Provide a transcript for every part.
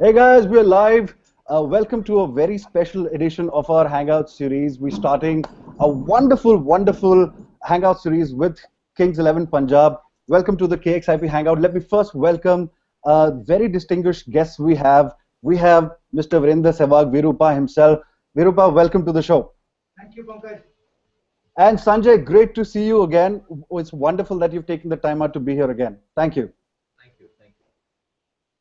Hey guys, we're live. Welcome to a very special edition of our Hangout series. We're starting a wonderful Hangout series with Kings 11 Punjab. Welcome to the KXIP Hangout. Let me first welcome very distinguished guests we have. We have Mr. Virender Sehwag, Virupa himself. Virupa, welcome to the show. Thank you, Pankaj. And Sanjay, great to see you again. It's wonderful that you've taken the time out to be here again. Thank you. Thank you. Thank you.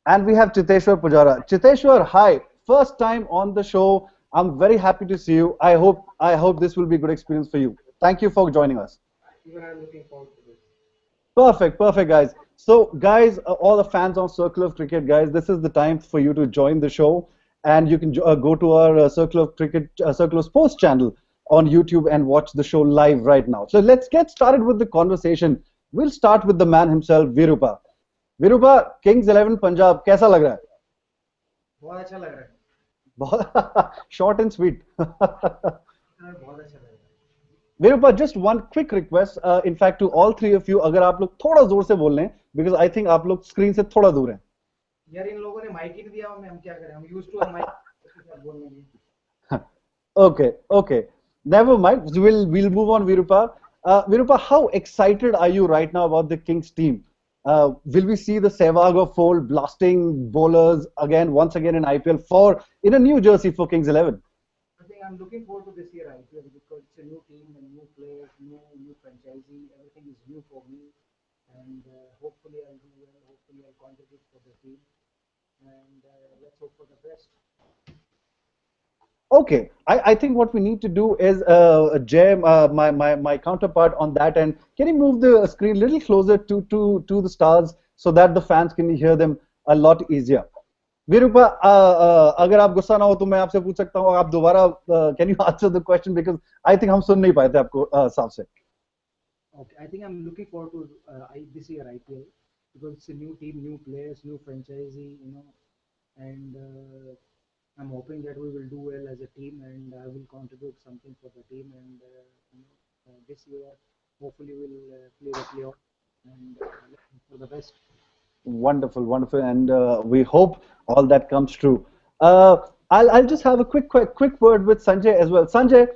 And we have Chiteshwar Pujara. Chiteshwar, hi. First time on the show. I'm very happy to see you. I hope this will be a good experience for you. Thank you for joining us. Even I'm looking forward to this. Perfect, guys. So, guys, all the fans on Circle of Cricket, guys, this is the time for you to join the show, and you can go to our Circle of Cricket, Circle of Sports channel on YouTube and watch the show live right now. So let's get started with the conversation. We'll start with the man himself, Virupa. Virupa, Kings 11 Punjab, कैसा लग रहा है? बहुत अच्छा लग रहा है. बहुत short and sweet. बहुत अच्छा लग रहा है. Virupa, just one quick request. In fact, to all three of you, अगर आप लोग थोड़ा जोर से बोल लें, because I think आप लोग स्क्रीन से थोड़ा दूर हैं. यार इन लोगों ने माइक ही नहीं दिया, हम क्या करें? हम used to माइक बोलने की. Okay. Never mind. We'll move on, Virupa. Virupa, how excited are you right now about the Kings team? Will we see the Sehwag of old blasting bowlers once again in IPL in a new jersey for Kings 11? I think I'm looking forward to this year IPL because it's a new team and new players, new franchisee. Everything is new for me, and hopefully I'll do well. Hopefully I'll contribute for the team, and let's hope for the best. Okay, I think what we need to do is, Jay, my counterpart on that end, can you move the screen a little closer to the stars so that the fans can hear them a lot easier? Virupa, अगर आप गुस्सा ना हो तो मैं आपसे पूछ सकता हूँ आप दोबारा can you answer the question because I think हम सुन नहीं पाए थे आपको साफ से. Okay, I think I'm looking forward to this year IPL because it's a new team, new players, new franchisee, and I'm hoping that we will do well as a team and I will contribute something for the team and this year hopefully we'll play the playoff and let's hope for the best. Wonderful, and we hope all that comes true. I'll just have a quick word with Sanjay as well. Sanjay,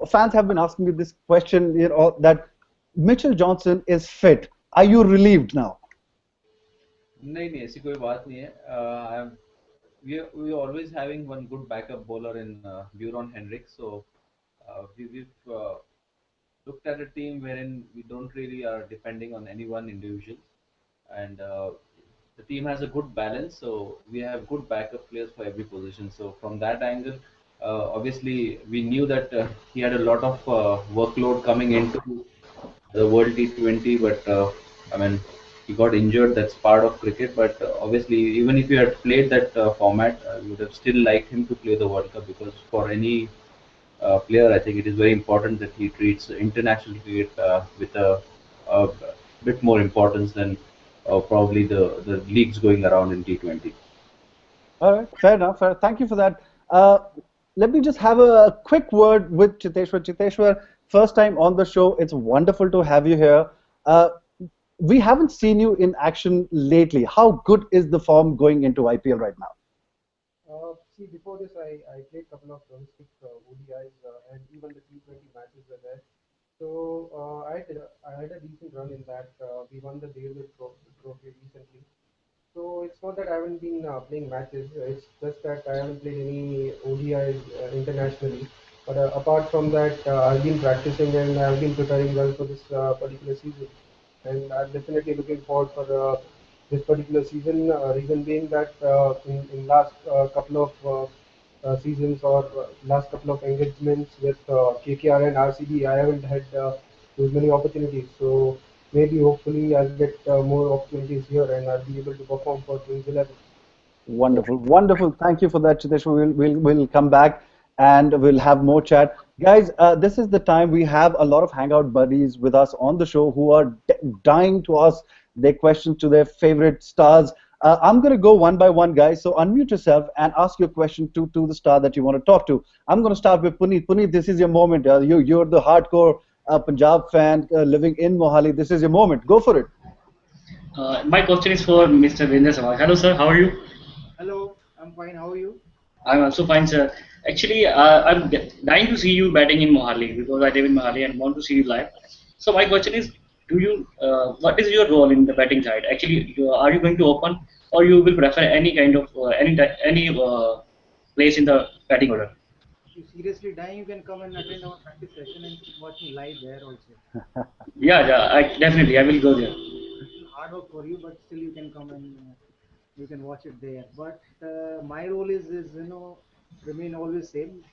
fans have been asking me this question, that Mitchell Johnson is fit. Are you relieved now? नहीं ऐसी कोई बात नहीं है. We are always having one good backup bowler in Buron Henrik. So we've looked at a team wherein we don't really are depending on any one individual, and the team has a good balance. So we have good backup players for every position. So from that angle, obviously we knew that he had a lot of workload coming into the World T20, but I mean, he got injured. That's part of cricket. But obviously, even if he had played that format, we would have still liked him to play the World Cup because for any player, I think it is very important that he treats international cricket with a bit more importance than probably the leagues going around in T20. All right, fair enough. Thank you for that. Let me just have a quick word with Chiteshwar. Chiteshwar, first time on the show. It's wonderful to have you here. We haven't seen you in action lately. How good is the form going into IPL right now? See, before this, I played a couple of domestic ODIs and even the T20 matches were there. So I had a decent run in that. We won the Davis Trophy recently. So it's not that I haven't been playing matches. It's just that I haven't played any ODIs internationally. But apart from that, I've been practicing and I've been preparing well for this particular season. And I'm definitely looking forward for this particular season. Reason being that in last couple of seasons or last couple of engagements with KKR and RCB, I haven't had those many opportunities. So maybe hopefully I'll get more opportunities here and I'll be able to perform for Kings 11. Wonderful. Thank you for that, Chiteshwar. We'll come back and we'll have more chat. Guys, this is the time we have a lot of Hangout buddies with us on the show who are dying to ask their questions to their favorite stars. I'm going to go one by one, guys. So unmute yourself and ask your question to the star that you want to talk to. I'm going to start with Puneet. Puneet, this is your moment. You're the hardcore Punjab fan living in Mohali. This is your moment. Go for it. My question is for Mr. Virender Sehwag. Hello, sir. How are you? Hello. I'm fine. How are you? I'm also fine, sir. Actually, I'm dying to see you batting in Mohali because I live in Mohali and want to see you live. So my question is, what is your role in the batting side? Actually, are you going to open or you will prefer any kind of any place in the batting order? If you're seriously dying, you can come and attend our practice session and watch me live there also. Yeah, yeah, I will go there. Little hard work for you, but still you can come and you can watch it there. But my role is remain always same.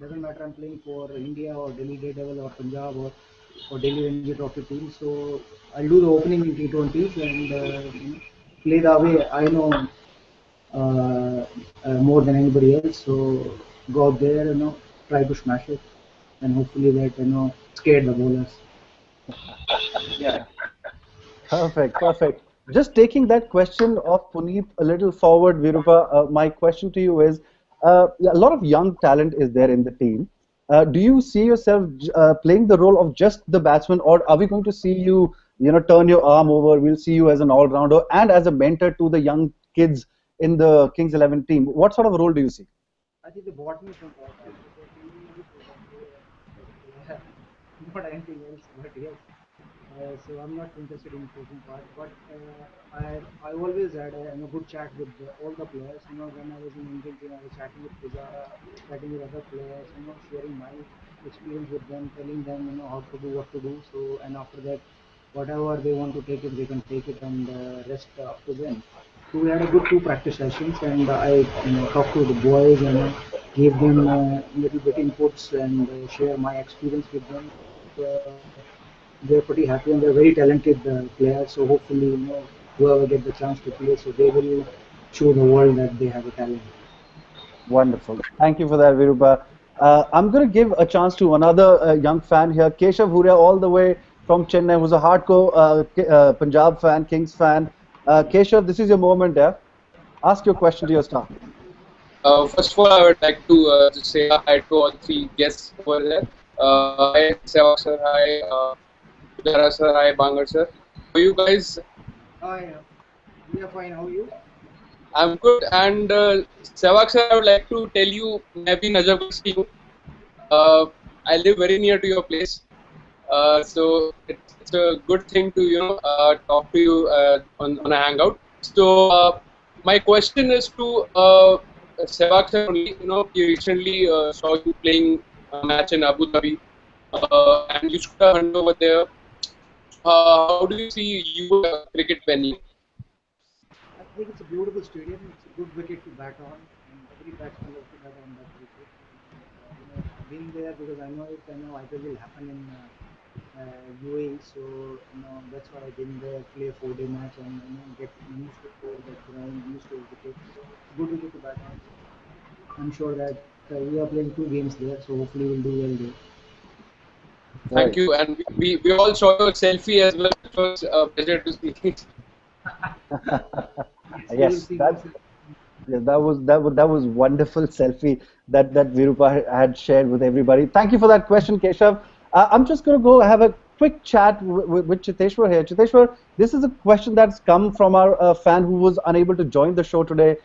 Doesn't matter I'm playing for India or Delhi Daredevil or Punjab or Delhi Ranji Trophy team. So I'll do the opening in T20s and play the way I know more than anybody else. So go out there, try to smash it, and hopefully that scare the bowlers. Yeah. Perfect, perfect. Just taking that question of Puneet a little forward, Virupa, my question to you is, a lot of young talent is there in the team. Do you see yourself playing the role of just the batsman, or are we going to see you, turn your arm over? We'll see you as an all-rounder and as a mentor to the young kids in the Kings 11 team. What sort of a role do you see? I think the bottom is important because we need to play cricket, not anything else. But yes, so I'm not interested in coaching part. But I always had a good chat with all the players. When I was in Indian team, I was chatting with Pujara, chatting with other players. Sharing my experience with them, telling them how to do, what to do. So and after that, whatever they want to take it, they can take it, and rest up to them. So we had a good two practice sessions, and I talked to the boys and gave them little bit inputs and share my experience with them. They're pretty happy and they're very talented players. So hopefully, whoever get the chance to play, so they will show the world that they have a talent. Wonderful. Thank you for that, Virupa. I'm going to give a chance to another young fan here, Keshav Huria, all the way from Chennai, who's a hardcore Punjab fan, Kings fan. Keshav, this is your moment, yeah? Ask your question to your star. First of all, I would like to just say hi to all three guests over there. Hi, Sehwag sir. Hi, Pujara sir. Hi, Bangar sir. How are you guys? Hi, we are fine. How are you? I'm good. And Sehwag sir, I would like to tell you, मैं भी नजर बस की हूँ. I live very near to your place. So it's a good thing to talk to you on a hangout. So my question is to Sehwag sir only. He recently saw you playing a match in Abu Dhabi, and you scored a 100 over there. How do you see you cricket venue? I think it's a beautiful stadium. It's a good wicket to bat on, and every batsman loves to bat on that wicket. And being there because I know it. I know IPL will happen in UAE, so that's why I've been there, play a 4 day match, and get used to that ground, used to wicket. So it's a good wicket to bat on. So I'm sure that we are playing two games there, so hopefully we'll do well there. Thank Right. you, and we all saw your selfie as well. It was a pleasure to see. Yes, you will Yes, see that myself. yeah, that was wonderful selfie that Virupa had shared with everybody. Thank you for that question, Keshav. I'm just going to go have a quick chat with Chiteshwar here. Chiteshwar, this is a question that's come from our fan who was unable to join the show today.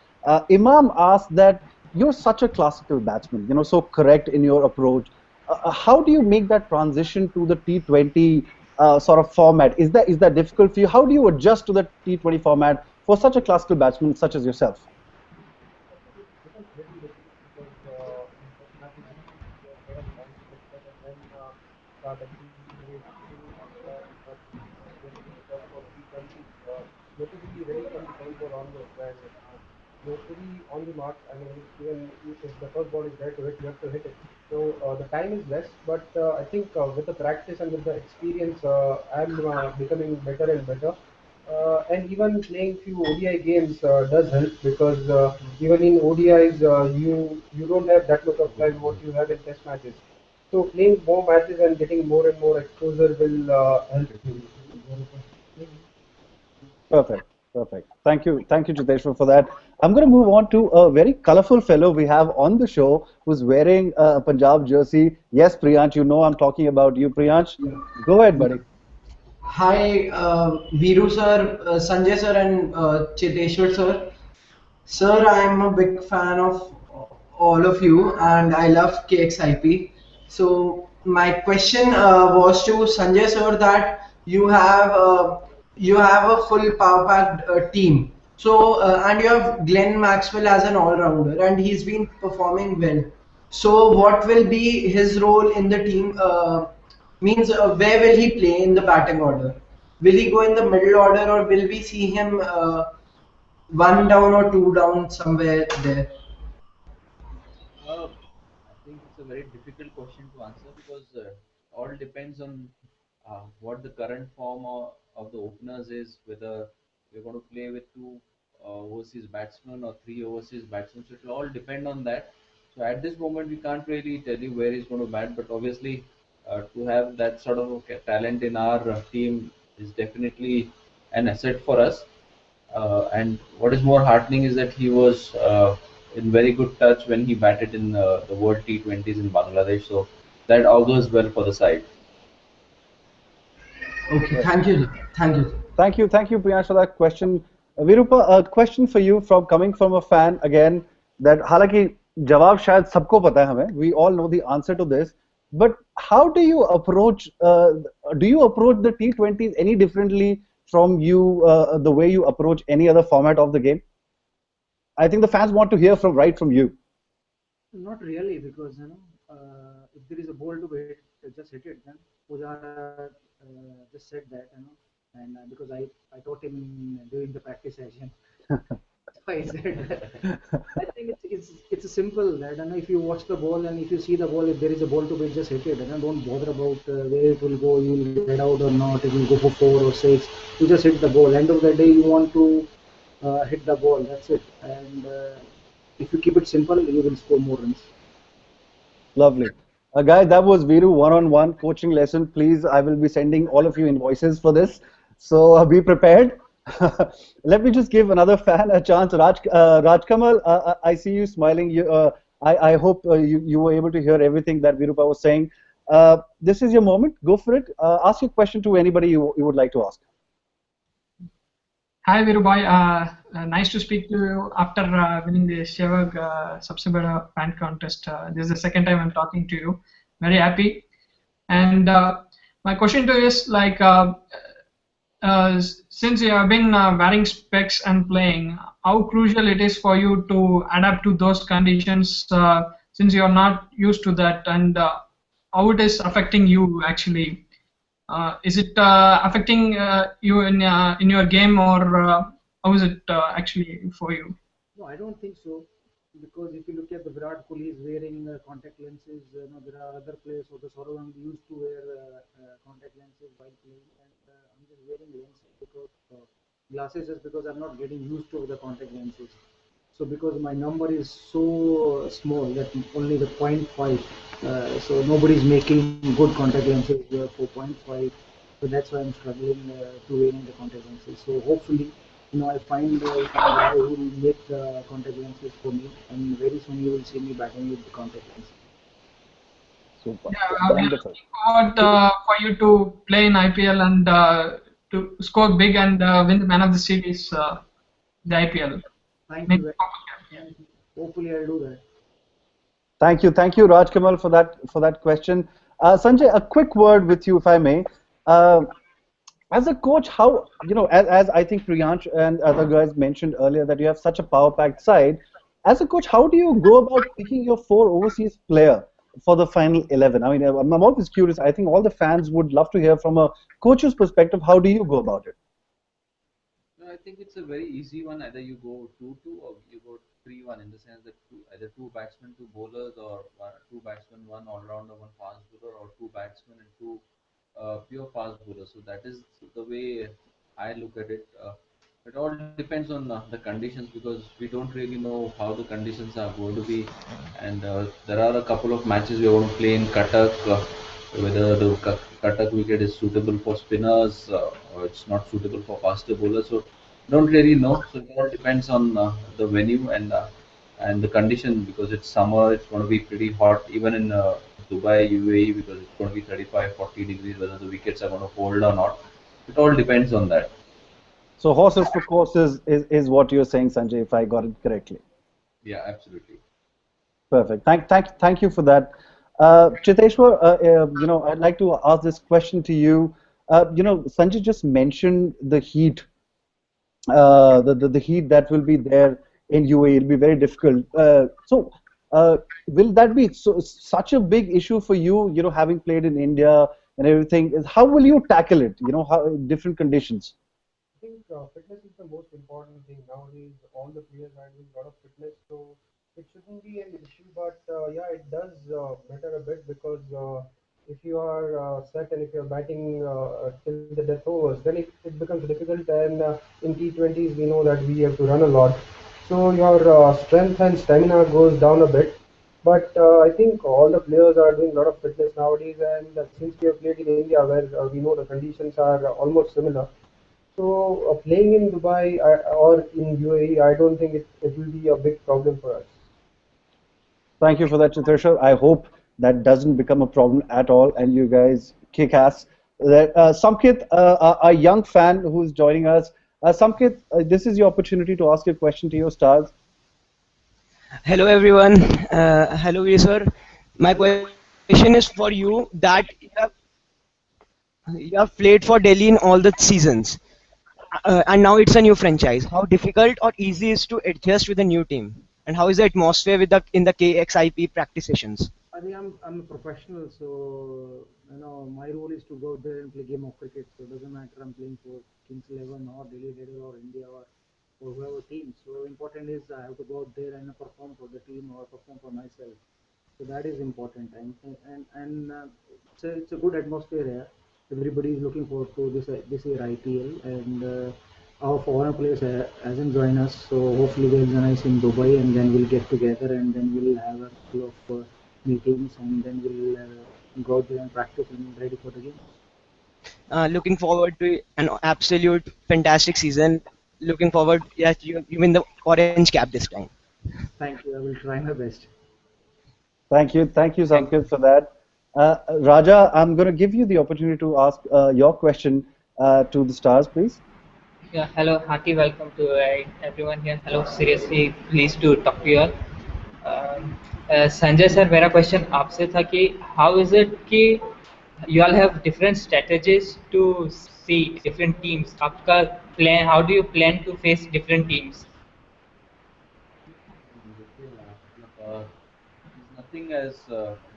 Imam asked that you're such a classical batsman, so correct in your approach. How do you make that transition to the T20 sort of format? Is that difficult for you? How do you adjust to the T20 format for such a classical batsman such as yourself? It becomes little difficult because in test matches you need to get a lot of points collected and then start achieving great innings. But when we talk about T20s, you have to be ready from the first ball onwards, and you have to be on the mark. I mean, even if the first ball is there to hit, you have to hit it. So the time is less, but I think with the practice and with the experience, I'm becoming better and better. And even playing few ODI games does help because even in ODIs you don't have that much of time what you have in Test matches. So playing more matches and getting more and more exposure will help you. Perfect. Perfect. Thank you, Chiteshwar, for that. I'm going to move on to a very colorful fellow we have on the show who's wearing a Punjab jersey. Yes, Priyansh, you know I'm talking about you, Priyansh. Go ahead, buddy. Hi, Viru sir, Sanjay sir, and Chiteshwar sir. Sir, I'm a big fan of all of you and I love KXIP. So my question was to Sanjay sir that you have a full power packed team. So and you have Glenn Maxwell as an all-rounder and he's been performing well. So what will be his role in the team? Means where will he play in the batting order? Will he go in the middle order or will we see him one down or two down somewhere there? I think it's a very difficult question to answer because all depends on what the current form of the openers is, whether we're going to play with two overseas batsmen or three overseas batsmen. So it will all depend on that. So at this moment, we can't really tell you where he's going to bat, but obviously, to have that sort of talent in our team is definitely an asset for us. And what is more heartening is that he was in very good touch when he batted in the World T20s in Bangladesh. So that augurs well for the side. Okay, thank you, sir. Thank you, sir. Thank you, Priyansh, for that question. Virupa, a question for you from coming from a fan again. That हालांकि जवाब शायद सबको पता है हमें. We all know the answer to this. But how do you approach? Do you approach the T20s any differently from the way you approach any other format of the game? I think the fans want to hear from right from you. Not really, because if there is a ball to hit, just hit it. Then Pujara just said that, and because I taught him during the practice session, that's why I said that. I think it's a simple that, if you watch the ball and if you see the ball, if there is a ball to hit, just hit it, and don't bother about where it will go. You will get out or not. It will go for 4 or 6. You just hit the ball. End of the day, you want to hit the ball. That's it. And if you keep it simple, you will score more runs. Lovely. Guys, that was Viru one-on-one coaching lesson. Please, I will be sending all of you invoices for this. So be prepared. Let me just give another fan a chance. Raj Kamal, I see you smiling. I hope you were able to hear everything that Virupa was saying. This is your moment. Go for it. Ask your question to anybody you would like to ask. Hi Virubhai, nice to speak to you after winning the Sehwag सबसे बड़ा fan contest. This is the second time I'm talking to you. Very happy. And my question to you is like, since you have been wearing specs and playing, how crucial it is for you to adapt to those conditions since you are not used to that, and how it is affecting you actually. Is it affecting you in your game, or how is it actually for you? No, I don't think so. Because if you look at the Virat Kohli is wearing contact lenses, there are other players. So the Sehwag used to wear contact lenses while playing, and I'm just wearing lenses because glasses just because I'm not getting used to the contact lenses. So because my number is so small that only the point 0.5, so nobody's making good contact lenses for point 0.5. So that's why I'm struggling to wearing the contact lenses. So hopefully, I find a guy who will make the contact lenses for me, and very soon you will see me batting with the contact lenses. Super. Yeah, we are Wonderful. looking forward for you to play in IPL and to score big and win the Man of the Series, the IPL. Thank you very much. Hopefully, I'll do that. Thank you, Raj Kamal, for that question. Sanjay, a quick word with you, if I may. As a coach, how as I think Priyansh and other guys mentioned earlier that you have such a power-packed side. As a coach, how do you go about picking your 4 overseas player for the final 11? I mean, I'm always curious. I think all the fans would love to hear from a coach's perspective. How do you go about it? No, I think it's a very easy one. Either you go 2-2 or you go 3-1 in the sense that either two batsmen, two bowlers, or two batsmen, one all-rounder, one fast bowler, or two batsmen and two pure fast bowlers. So that is the way I look at it. It all depends on the conditions because we don't really know how the conditions are going to be. And there are a couple of matches we are going to play in Cuttack, whether the Cuttack wicket is suitable for spinners or it's not suitable for faster bowlers. So don't really know. So it all depends on the venue and the condition because it's summer. It's going to be pretty hot even in Dubai, UAE because it's going to be 35, 40 degrees. Whether the wickets are going to hold or not, it all depends on that. So horses for courses is what you're saying, Sanjay, if I got it correctly. Yeah, absolutely. Perfect. Thank you for that. Chiteshwar, I'd like to ask this question to you. Sanjay just mentioned the heat, the heat that will be there in UAE. It'll be very difficult. Will that be such a big issue for you? Having played in India and everything, how will you tackle it? How different conditions. I think fitness is the most important thing nowadays. All the players are doing a lot of fitness, so it shouldn't be an issue. But yeah, it does matter a bit because if you are set and if you're batting till the death overs, then it becomes difficult. And in T20s, we know that we have to run a lot, so your strength and stamina goes down a bit. But I think all the players are doing a lot of fitness nowadays, and since we have played in India, where we know the conditions are almost similar, so playing in Dubai or in UAE, I don't think it will be a big problem for us. Thank you for that, Chiteshwar. I hope that doesn't become a problem at all, and you guys kick ass. Samkit, a young fan who's joining us. Samkit, this is your opportunity to ask a question to your stars. Hello everyone. Hello Veer sir. My question is for you that you have played for Delhi in all the seasons, and now it's a new franchise. How difficult or easy is to adjust with a new team, and how is the atmosphere with the in the KXIP practice sessions? I think I'm a professional, so my role is to go out there and play game of cricket. So it doesn't matter I'm playing for Kings 11 or Delhi Devil or India or whoever team. So important is I have to go out there and perform for the team or perform for myself. So that is important, and it's a good atmosphere here. Everybody is looking forward to this year IPL, and our foreign players hasn't joined us. So hopefully they'll join us in Dubai, and then we'll get together, and then we'll have a couple of meetings, and then we'll go out there and practice and ready for the game. Looking forward to an absolute fantastic season. Looking forward, yes, you win the orange cap this time. Thank you. I will try my best. Thank you, Samkit, for that. Raja, I'm going to give you the opportunity to ask your question to the stars, please. Yeah, hello, hearty welcome to everyone here. Hello, seriously pleased to talk to you all. Sanjay sir, मेरा question आपसे था कि how is it that you all have different strategies to see different teams. आपका plan, how do you plan to face different teams? There's nothing as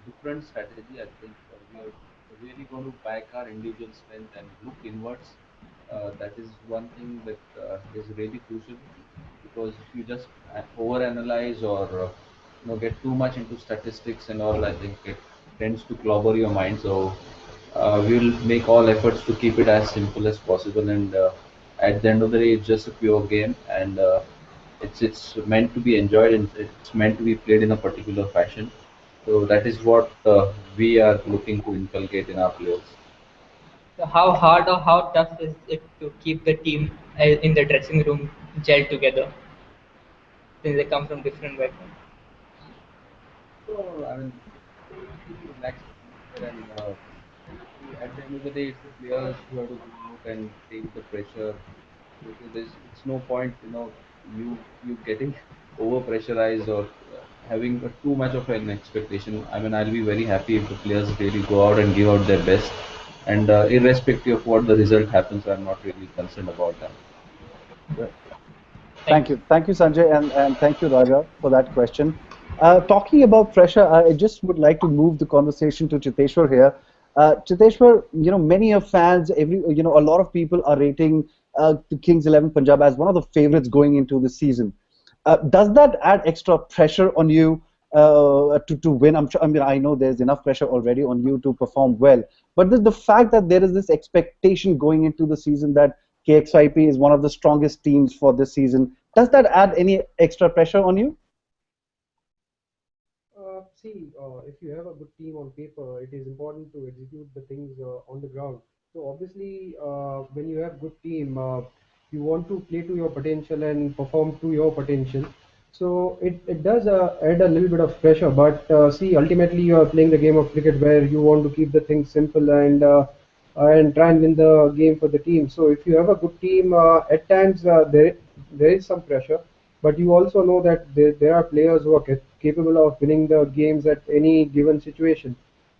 different strategy. I think we are really going to back our individual strength and look inwards. That is one thing that is really crucial, because if you just overanalyze or get too much into statistics and all, I think it tends to clobber your mind. So we'll make all efforts to keep it as simple as possible, and at the end of the day, it's just a pure game, and it's meant to be enjoyed, and it's meant to be played in a particular fashion. So that is what we are looking to inculcate in our players. So how hard or how tough is it to keep the team in the dressing room gelled together since they come from different backgrounds? So I mean, keep a relaxed atmosphere, and at the end of the day, it's the players who have to go out and take the pressure. So it's no point, you getting over pressurized or having too much of an expectation. I mean, I'll be very happy if the players really go out and give out their best, and irrespective of what the result happens, I'm not really concerned about that. Thank you, Sanjay, and thank you, Raja, for that question. Talking about pressure, I just would like to move the conversation to Chiteshwar here. Chiteshwar, many of fans, a lot of people are rating the Kings 11 Punjab as one of the favorites going into the season. Does that add extra pressure on you to win? I mean, I know there's enough pressure already on you to perform well, but the fact that there is this expectation going into the season that KXIP is one of the strongest teams for this season, does that add any extra pressure on you? If you have a good team on paper, it is important to execute the things on the ground. So obviously, when you have good team, you want to play to your potential and perform to your potential. So it does add a little bit of pressure, but ultimately you are playing the game of cricket where you want to keep the things simple, and and try and win the game for the team. So if you have a good team, at times there is some pressure, but you also know that there are players who are capable of winning the games at any given situation.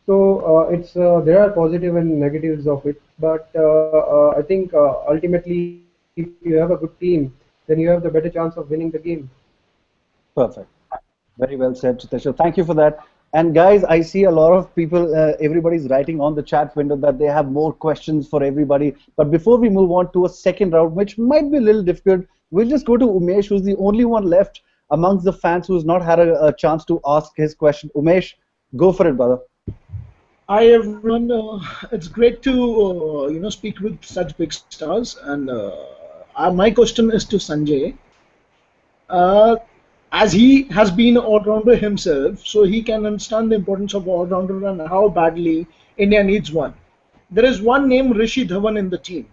So it's there are positive and negatives of it, but I think ultimately, if you have a good team, then you have the better chance of winning the game. Perfect. Very well said, Chiteshwar. Thank you for that. And guys, I see a lot of people, everybody's writing on the chat window that they have more questions for everybody. But before we move on to a second round, which might be a little difficult, we'll just go to Umesh, who's the only one left amongst the fans who's not had a chance to ask his question. Umesh, go for it, brother. Hi everyone. It's great to speak with such big stars. And my question is to Sanjay. Uh, as he has been an all-rounder himself, so he can understand the importance of all-rounder and how badly India needs one. There is one named Rishi Dhawan in the team,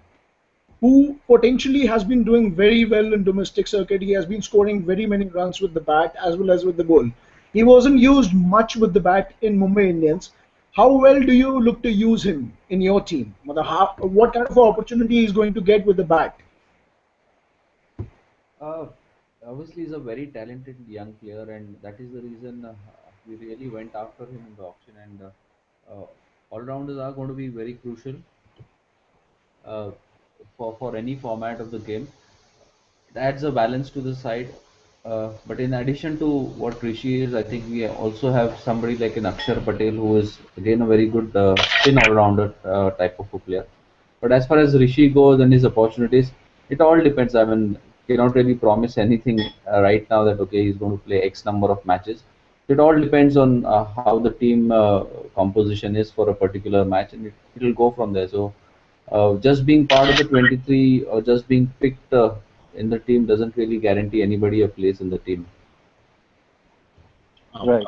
who potentially has been doing very well in domestic circuit. He has been scoring very many runs with the bat as well as with the ball. He wasn't used much with the bat in Mumbai Indians. How well do you look to use him in your team? What kind of opportunity he's going to get with the bat? Uh, Obviously, he's a very talented young player, and that is the reason we really went after him in the auction. And all rounders are going to be very crucial uh, for any format of the game. It adds a balance to the side. But in addition to what Rishi is, I think we also have somebody like an Akshar Patel, who is again a very good spin all-rounder type of a player. But as far as Rishi goes and his opportunities, it all depends. I mean, cannot really promise anything right now that okay, he's going to play X number of matches. It all depends on how the team composition is for a particular match, and it will go from there. So just being part of the 23 or just being picked in the team doesn't really guarantee anybody a place in the team. Right.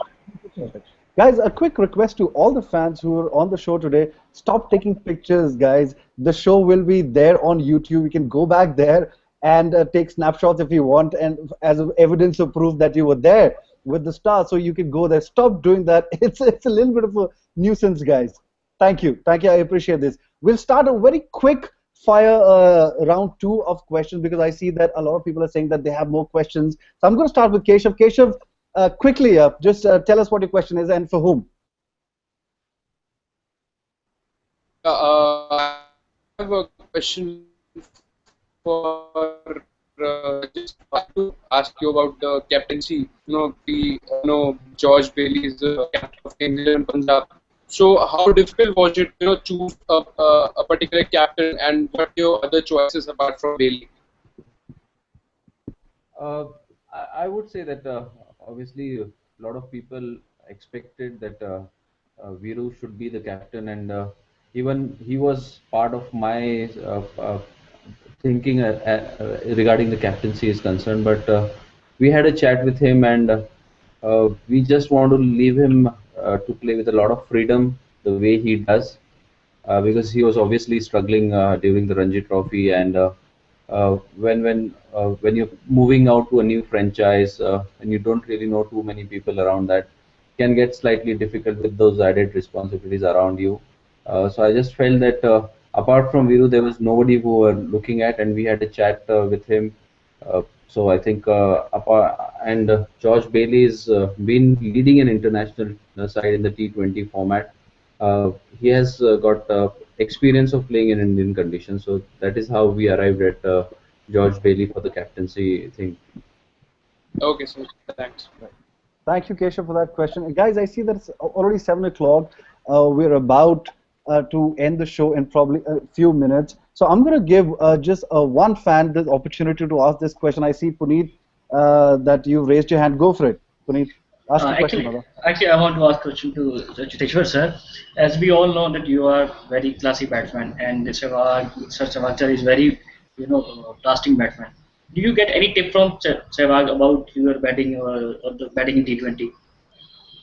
Perfect. Guys, a quick request to all the fans who are on the show today. Stop taking pictures, guys. The show will be there on YouTube. You can go back there and take snapshots if you want, and as evidence of proof that you were there with the stars. So you can go there. Stop doing that. It's a little bit of a nuisance, guys. Thank you. Thank you. I appreciate this. We'll start a very quick fire round two of questions because I see that a lot of people are saying that they have more questions. So I'm going to start with Keshav. Keshav, quickly, just tell us what your question is and for whom. I have a question for just to ask you about the captaincy. We know George Bailey is the captain of England Punjab. So how difficult was it, choose a particular captain, and what are your other choices apart from Bailey? I would say that obviously a lot of people expected that Viru should be the captain, and even he was part of my thinking regarding the captaincy is concerned. But we had a chat with him, and we just want to leave him to play with a lot of freedom the way he does, because he was obviously struggling during the Ranji Trophy, and when you're moving out to a new franchise and you don't really know too many people around that, can get slightly difficult with those added responsibilities around you. So I just felt that apart from Viru, there was nobody who were looking at, and we had a chat with him. So I think George Bailey's been leading an international side in the T20 format. He has got experience of playing in Indian conditions, so that is how we arrived at George Bailey for the captaincy thing. Okay, so thanks. Thank you, Keshav, for that question. Guys, I see that it's already 7 o'clock. We're about to end the show in probably a few minutes. So I'm going to give just one fan the opportunity to ask this question. I see, Puneet, that you've raised your hand. Go for it, Puneet. Ask the question, brother. Actually, I want to ask a question to Chiteshwar sir. As we all know that you are very classy batsman, and Sehwag, Sir Sehwag is very, blasting batsman. Do you get any tip from Sehwag about your batting or the batting in T20?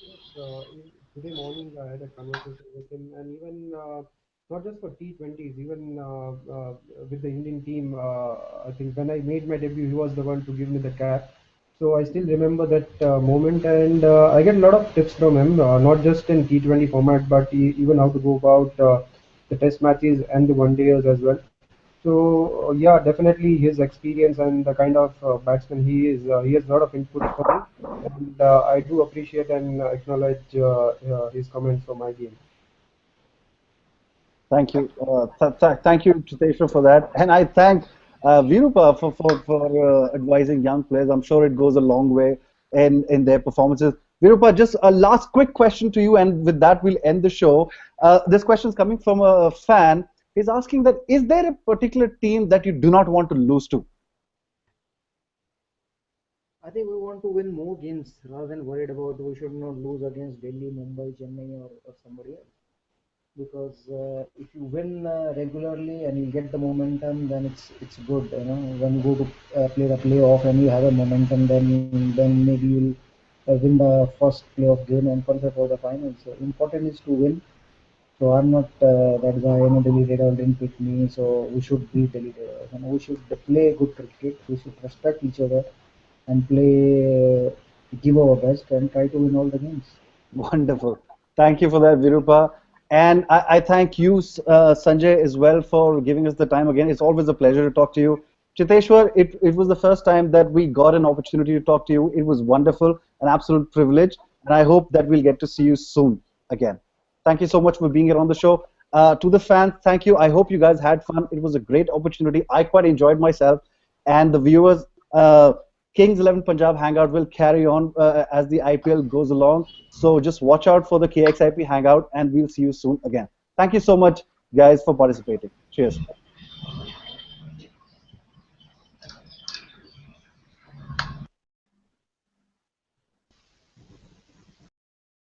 Yes, today morning I had a conversation with him, and even not just for T20s, even with the Indian team. I think when I made my debut, he was the one to give me the cap. So I still remember that moment, and I get a lot of tips from him, not just in T20 format, but even how to go about the test matches and the one days as well. So yeah, definitely his experience and the kind of batsman he is, he has a lot of inputs for me, and I do appreciate and acknowledge his comments for my game. Thank you. Thank you, Chiteshwar, for that. And I thank Virupa for advising young players. I'm sure it goes a long way in their performances. Virupa, just a last quick question to you, and with that, we'll end the show. This question is coming from a fan. He's asking that, is there a particular team that you do not want to lose to? I think we want to win more games rather than worried about we should not lose against Delhi, Mumbai, Chennai, or somebody else. Because if you win regularly and you get the momentum, then it's good. You know, when you go to play the playoff and you have a momentum, then maybe you'll win the first playoff game and qualify for the final. So important is to win. So I'm not that guy. You know, Delhi Red didn't pick me, so we should be Delhi Red. You know, we should play good cricket. We should respect each other and play, give our best and try to win all the games. Wonderful. Thank you for that, Virupa. And I thank you, Sanjay, as well for giving us the time again. It's always a pleasure to talk to you. Chiteshwar, it was the first time that we got an opportunity to talk to you. It was wonderful, an absolute privilege. And I hope that we'll get to see you soon again. Thank you so much for being here on the show. To the fans, thank you. I hope you guys had fun. It was a great opportunity. I quite enjoyed myself. And the viewers, Kings 11 Punjab Hangout will carry on as the IPL goes along. So just watch out for the KXIP Hangout, and we'll see you soon again. Thank you so much, guys, for participating. Cheers.